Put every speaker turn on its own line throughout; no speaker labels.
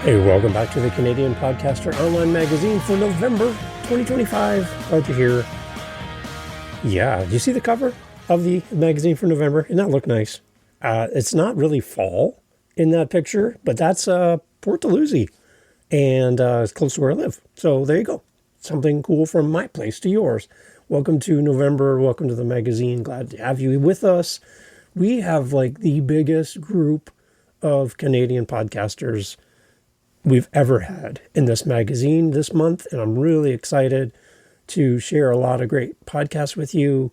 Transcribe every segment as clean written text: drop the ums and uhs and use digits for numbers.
Hey, welcome back to the Canadian Podcaster Online Magazine for November 2025. Glad you're here. Yeah, do you see the cover of the magazine for November? Doesn't that look nice? It's not really fall in that picture, but that's Port Dalhousie, and it's close to where I live. So there you go. Something cool from my place to yours. Welcome to November. Welcome to the magazine. Glad to have you with us. We have like the biggest group of Canadian podcasters we've ever had in this magazine this month, and I'm really excited to share a lot of great podcasts with you.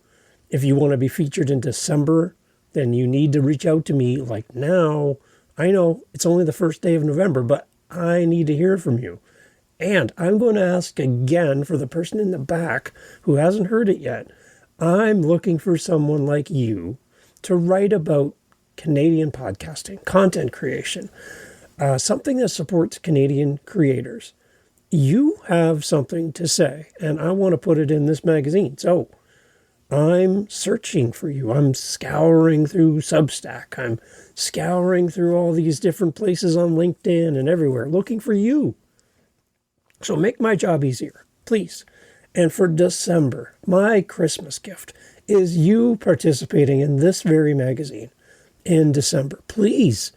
If you want to be featured in December, then you need to reach out to me like now. I know it's only the first day of November, but I need to hear from you. And I'm going to ask again for the person in the back who hasn't heard it yet. I'm looking for someone like you to write about Canadian podcasting, content creation, something that supports Canadian creators. You have something to say, and I want to put it in this magazine. So I'm searching for you. I'm scouring through Substack. I'm scouring through all these different places on LinkedIn and everywhere, looking for you. So make my job easier, please. And for December, my Christmas gift is you participating in this very magazine in December. Please.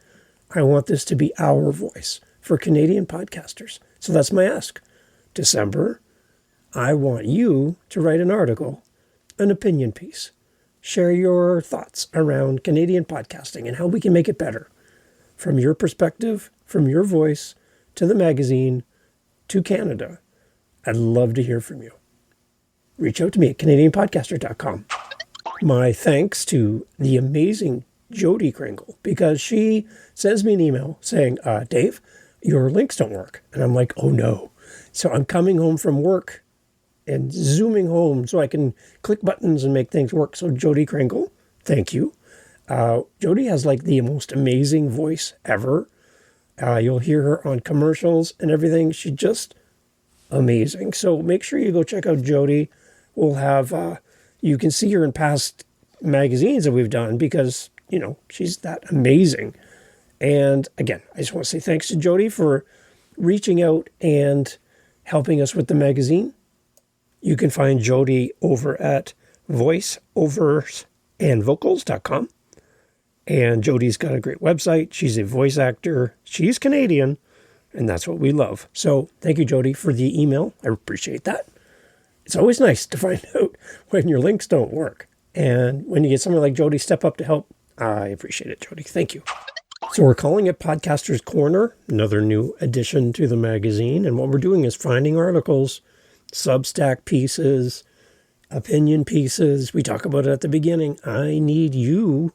I want this to be our voice for Canadian podcasters. So that's my ask. December, I want you to write an article, an opinion piece. Share your thoughts around Canadian podcasting and how we can make it better. From your perspective, from your voice, to the magazine, to Canada. I'd love to hear from you. Reach out to me at CanadianPodcaster.com. My thanks to the amazing Jody Kringle, because she sends me an email saying, Dave, your links don't work. And I'm like, oh no. So I'm coming home from work and zooming home so I can click buttons and make things work. So Jody Kringle, thank you. Jody has like the most amazing voice ever. You'll hear her on commercials and everything. She's just amazing. So make sure you go check out Jody. We'll have, you can see her in past magazines that we've done because you know, she's that amazing. And again, I just want to say thanks to Jody for reaching out and helping us with the magazine. You can find Jody over at voiceoversandvocals.com. And Jody's got a great website. She's a voice actor. She's Canadian, and that's what we love. So thank you, Jody, for the email. I appreciate that. It's always nice to find out when your links don't work. And when you get someone like Jody step up to help, I appreciate it, Jody. Thank you. So we're calling it Podcaster's Corner, another new addition to the magazine. And what we're doing is finding articles, Substack pieces, opinion pieces. We talk about it at the beginning. I need you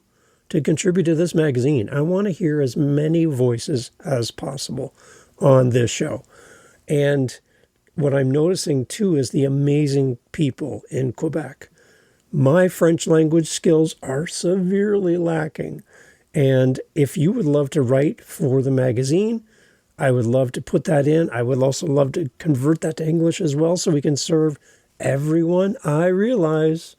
to contribute to this magazine. I want to hear as many voices as possible on this show. And what I'm noticing too is the amazing people in Quebec. My French language skills are severely lacking. And if you would love to write for the magazine, I would love to put that in. I would also love to convert that to English as well so we can serve everyone. I realize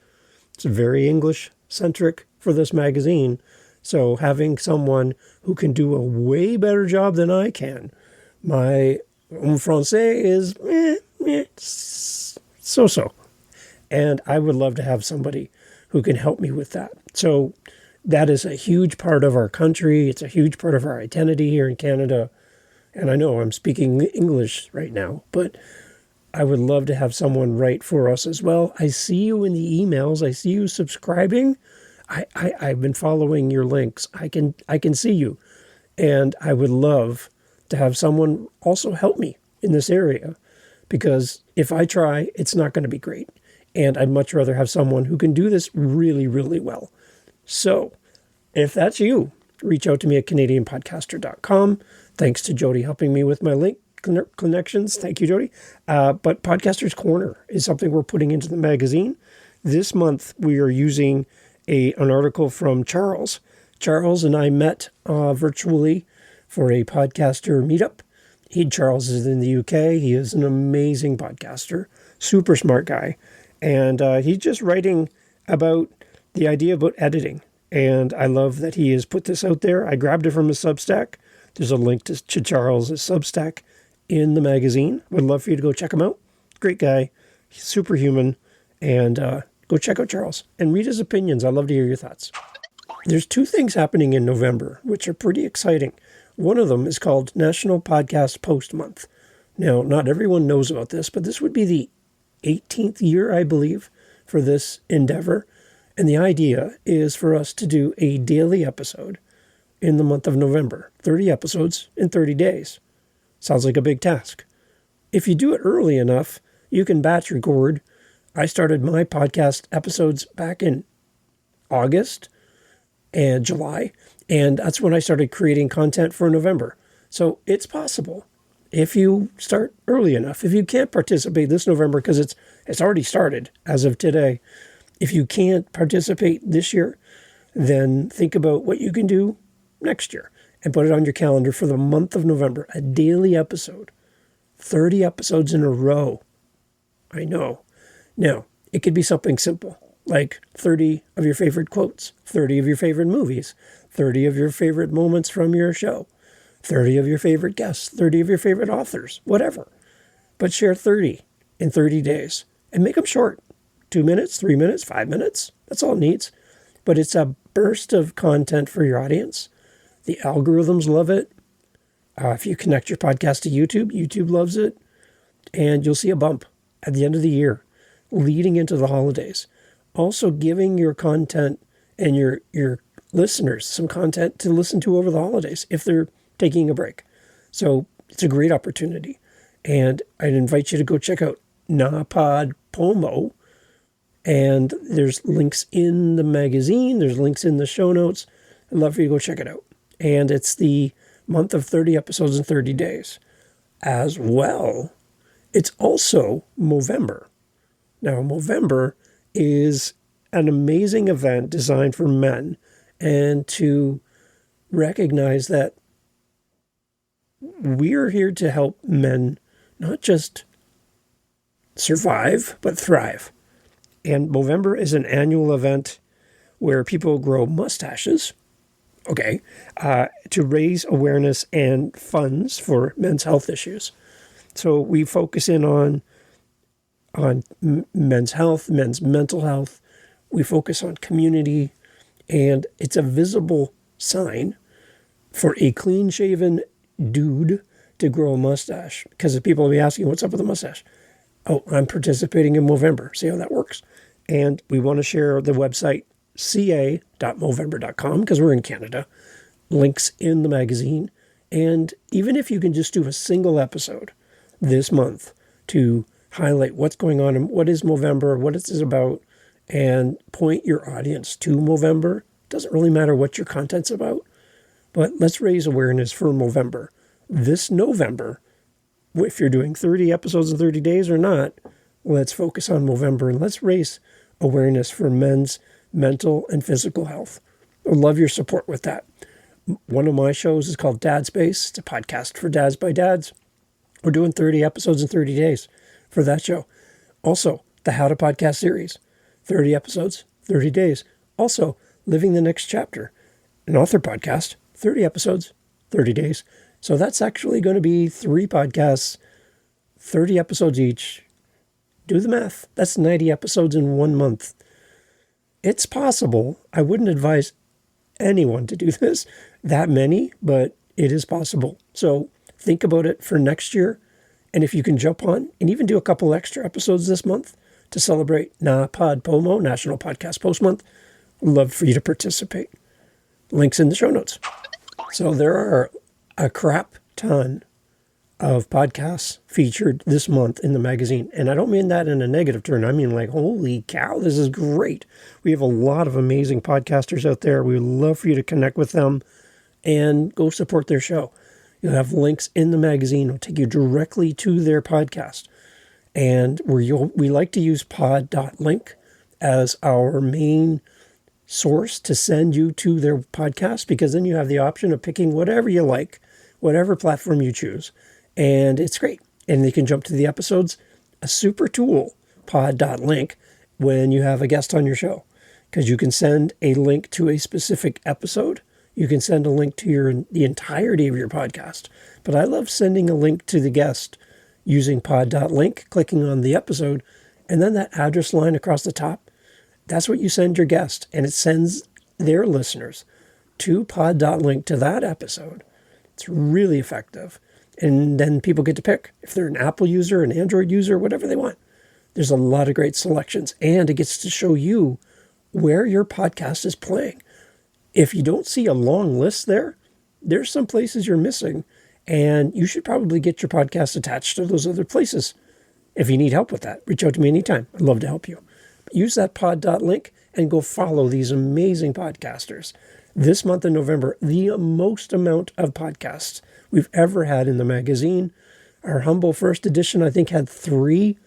it's very English-centric for this magazine. So having someone who can do a way better job than I can. My français is so-so. And I would love to have somebody who can help me with that. So that is a huge part of our country. It's a huge part of our identity here in Canada. And I know I'm speaking English right now, but I would love to have someone write for us as well. I see you in the emails. I see you subscribing. I've been following your links. I can see you. And I would love to have someone also help me in this area, because if I try, it's not going to be great. And I'd much rather have someone who can do this really, really well. So if that's you, reach out to me at CanadianPodcaster.com. Thanks to Jody helping me with my link connections. Thank you, Jody. But Podcaster's Corner is something we're putting into the magazine. This month, we are using an article from Charles. Charles and I met virtually for a podcaster meetup. Charles is in the UK. He is an amazing podcaster, super smart guy. And he's just writing about the idea about editing. And I love that he has put this out there. I grabbed it from his Substack. There's a link to Charles' Substack in the magazine. Would love for you to go check him out. Great guy, he's superhuman, and go check out Charles and read his opinions. I'd love to hear your thoughts. There's 2 things happening in November, which are pretty exciting. One of them is called National Podcast Post Month. Now, not everyone knows about this, but this would be the 18th year, I believe, for this endeavor. And the idea is for us to do a daily episode in the month of November. 30 episodes in 30 days. Sounds like a big task. If you do it early enough, you can batch record. I started my podcast episodes back in August and July, and that's when I started creating content for November. So it's possible if you start early enough. If you can't participate this November, because it's already started as of today, if you can't participate this year, then think about what you can do next year and put it on your calendar for the month of November, a daily episode, 30 episodes in a row. I know. Now, it could be something simple, like 30 of your favorite quotes, 30 of your favorite movies, 30 of your favorite moments from your show, 30 of your favorite guests, 30 of your favorite authors, whatever. But share 30 in 30 days and make them short. 2 minutes, 3 minutes, 5 minutes. That's all it needs. But it's a burst of content for your audience. The algorithms love it. If you connect your podcast to YouTube, YouTube loves it. And you'll see a bump at the end of the year, leading into the holidays. Also giving your content and your listeners some content to listen to over the holidays if they're taking a break. So it's a great opportunity. And I'd invite you to go check out NaPodPoMo. And there's links in the magazine. There's links in the show notes. I'd love for you to go check it out. And it's the month of 30 episodes in 30 days. As well, it's also Movember. Now, Movember is an amazing event designed for men and to recognize that we're here to help men not just survive, but thrive. And Movember is an annual event where people grow mustaches, to raise awareness and funds for men's health issues. So we focus in on men's health, men's mental health. We focus on community, and it's a visible sign for a clean-shaven dude to grow a mustache. Because people will be asking, what's up with the mustache? Oh, I'm participating in Movember. See how that works? And we want to share the website ca.movember.com because we're in Canada. Links in the magazine. And even if you can just do a single episode this month to highlight what's going on and what is Movember, what it's about, and point your audience to Movember. Doesn't really matter what your content's about, but let's raise awareness for Movember. This November, if you're doing 30 episodes in 30 days or not, let's focus on Movember and let's raise awareness for men's mental and physical health. I'd love your support with that. One of my shows is called Dad Space. It's a podcast for dads by dads. We're doing 30 episodes in 30 days for that show. Also, the How to Podcast series, 30 episodes, 30 days. Also, Living the Next Chapter, an author podcast, 30 episodes, 30 days. So that's actually going to be 3 podcasts, 30 episodes each. Do the math. That's 90 episodes in 1 month. It's possible. I wouldn't advise anyone to do this, that many, but it is possible. So think about it for next year. And if you can jump on and even do a couple extra episodes this month to celebrate NaPodPoMo, National Podcast Post Month, I'd love for you to participate. Links in the show notes. So there are a crap ton of podcasts featured this month in the magazine. And I don't mean that in a negative turn. I mean like, holy cow, this is great. We have a lot of amazing podcasters out there. We would love for you to connect with them and go support their show. You'll have links in the magazine. It'll take you directly to their podcast. And we like to use pod.link as our main source to send you to their podcast, because then you have the option of picking whatever you like, whatever platform you choose. And it's great. And you can jump to the episodes. A super tool, pod.link, when you have a guest on your show, because you can send a link to a specific episode You can send a link to the entirety of your podcast. But I love sending a link to the guest using pod.link, clicking on the episode, and then that address line across the top. That's what you send your guest, and it sends their listeners to pod.link to that episode. It's really effective. And then people get to pick if they're an Apple user, an Android user, whatever they want. There's a lot of great selections, and it gets to show you where your podcast is playing. If you don't see a long list there, there's some places you're missing, and you should probably get your podcast attached to those other places. If you need help with that, reach out to me anytime. I'd love to help you. Use that pod.link and go follow these amazing podcasters. This month in November, the most amount of podcasts we've ever had in the magazine. Our humble first edition, I think, had 3.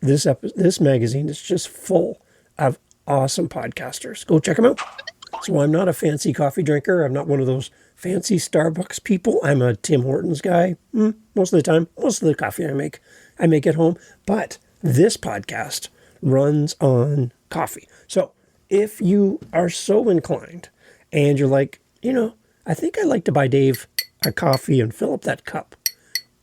This magazine is just full of awesome podcasters. Go check them out. So I'm not a fancy coffee drinker. I'm not one of those fancy Starbucks people. I'm a Tim Hortons guy. Most of the time, most of the coffee I make at home. But this podcast runs on coffee. So if you are so inclined and you're like, I think I'd like to buy Dave a coffee and fill up that cup.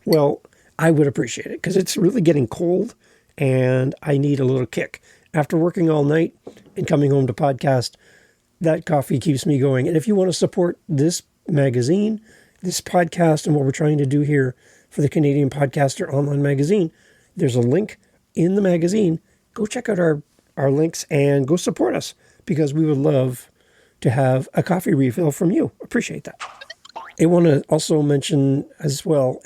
Well, I would appreciate it because it's really getting cold and I need a little kick. After working all night and coming home to podcast, that coffee keeps me going. And if you want to support this magazine, this podcast, and what we're trying to do here for the Canadian Podcaster Online Magazine, there's a link in the magazine. Go check out our links and go support us because we would love to have a coffee refill from you. Appreciate that. I want to also mention as well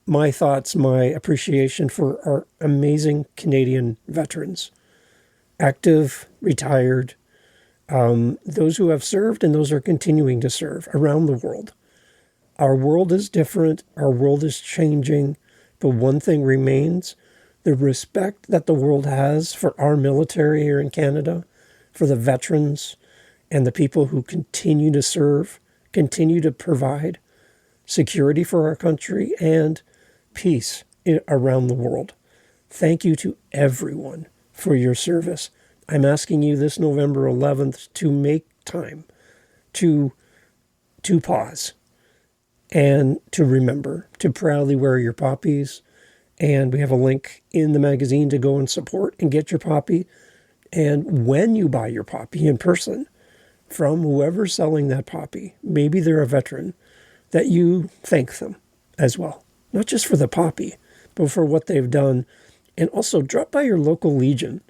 my thoughts, my appreciation for our amazing Canadian veterans, active, retired, those who have served and those who are continuing to serve around the world. Our world is different. Our world is changing. But one thing remains, the respect that the world has for our military here in Canada, for the veterans and the people who continue to serve, continue to provide security for our country and peace around the world. Thank you to everyone for your service. I'm asking you this November 11th to make time to pause and to remember, to proudly wear your poppies. And we have a link in the magazine to go and support and get your poppy. And when you buy your poppy in person from whoever's selling that poppy, maybe they're a veteran, that you thank them as well. Not just for the poppy, but for what they've done. And also drop by your local Legion.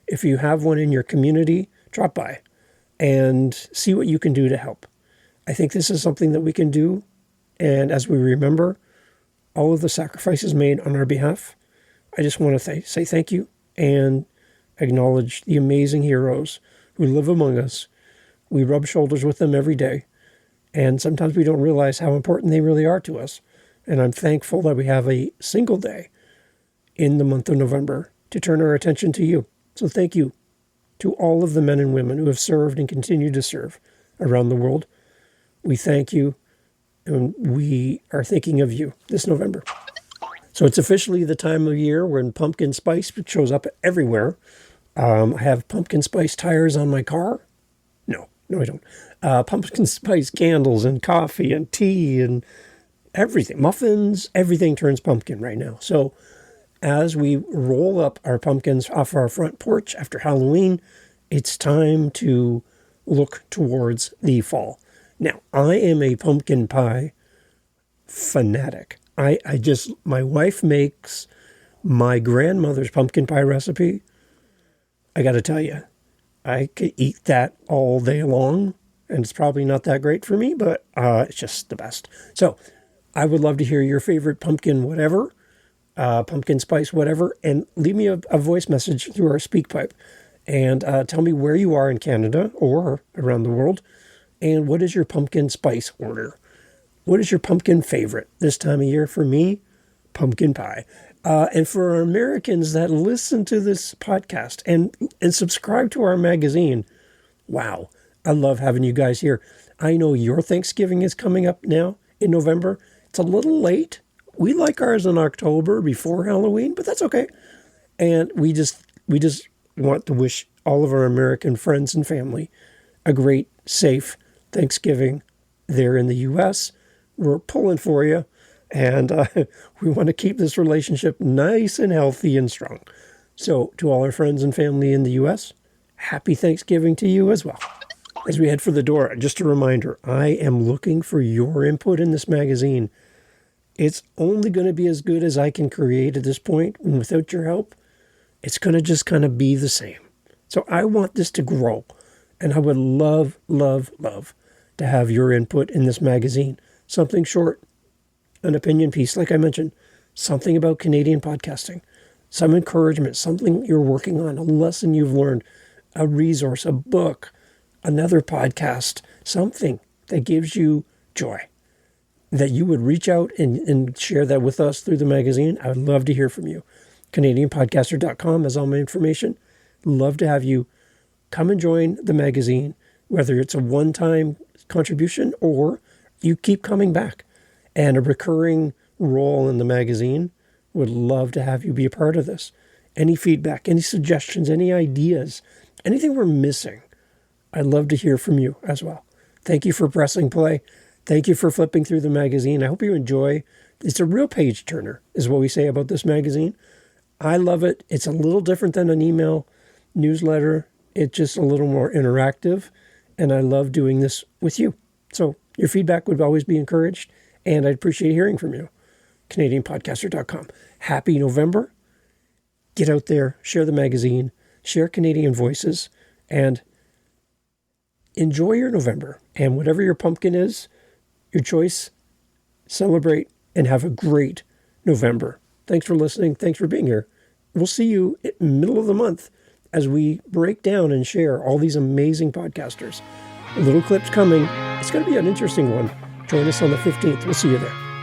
If you have one in your community, drop by and see what you can do to help. I think this is something that we can do. And as we remember all of the sacrifices made on our behalf, I just want to say thank you and acknowledge the amazing heroes who live among us. We rub shoulders with them every day. And sometimes we don't realize how important they really are to us. And I'm thankful that we have a single day in the month of November to turn our attention to you. So thank you to all of the men and women who have served and continue to serve around the world. We thank you, and we are thinking of you this November. So it's officially the time of year when pumpkin spice shows up everywhere. I have pumpkin spice tires on my car. No, I don't. Pumpkin spice candles and coffee and tea and everything. Muffins, everything turns pumpkin right now. So as we roll up our pumpkins off our front porch after Halloween, it's time to look towards the fall. Now, I am a pumpkin pie fanatic. My wife makes my grandmother's pumpkin pie recipe. I got to tell you, I could eat that all day long, and it's probably not that great for me, but it's just the best. So I would love to hear your favorite pumpkin whatever, pumpkin spice whatever, and leave me a voice message through our SpeakPipe. And tell me where you are in Canada or around the world, and what is your pumpkin spice order? What is your pumpkin favorite this time of year? For me, pumpkin pie. And for our Americans that listen to this podcast and subscribe to our magazine, wow, I love having you guys here. I know your Thanksgiving is coming up now in November. It's a little late. We like ours in October before Halloween, but that's okay. And we just want to wish all of our American friends and family a great, safe Thanksgiving there in the U.S. We're pulling for you, and we want to keep this relationship nice and healthy and strong. So to all our friends and family in the U.S., happy Thanksgiving to you as well. As we head for the door, just a reminder, I am looking for your input in this magazine. It's only going to be as good as I can create at this point, and without your help, it's going to just kind of be the same. So I want this to grow, and I would love, love, love to have your input in this magazine. Something short, an opinion piece, like I mentioned, something about Canadian podcasting, some encouragement, something you're working on, a lesson you've learned, a resource, a book, another podcast, something that gives you joy, that you would reach out and share that with us through the magazine. I would love to hear from you. CanadianPodcaster.com has all my information. Love to have you come and join the magazine, whether it's a one-time contribution or you keep coming back and a recurring role in the magazine. Would love to have you be a part of this. Any feedback, any suggestions, any ideas, anything we're missing, I'd love to hear from you as well. Thank you for pressing play. Thank you for flipping through the magazine. I hope you enjoy. It's a real page turner, is what we say about this magazine. I love it. It's a little different than an email newsletter. It's just a little more interactive, and I love doing this with you. So your feedback would always be encouraged, and I'd appreciate hearing from you. CanadianPodcaster.com. Happy November. Get out there, share the magazine, share Canadian voices, and enjoy your November. And whatever your pumpkin is, your choice, celebrate and have a great November. Thanks for listening. Thanks for being here. We'll see you in the middle of the month as we break down and share all these amazing podcasters. A little clip's coming. It's going to be an interesting one. Join us on the 15th. We'll see you there.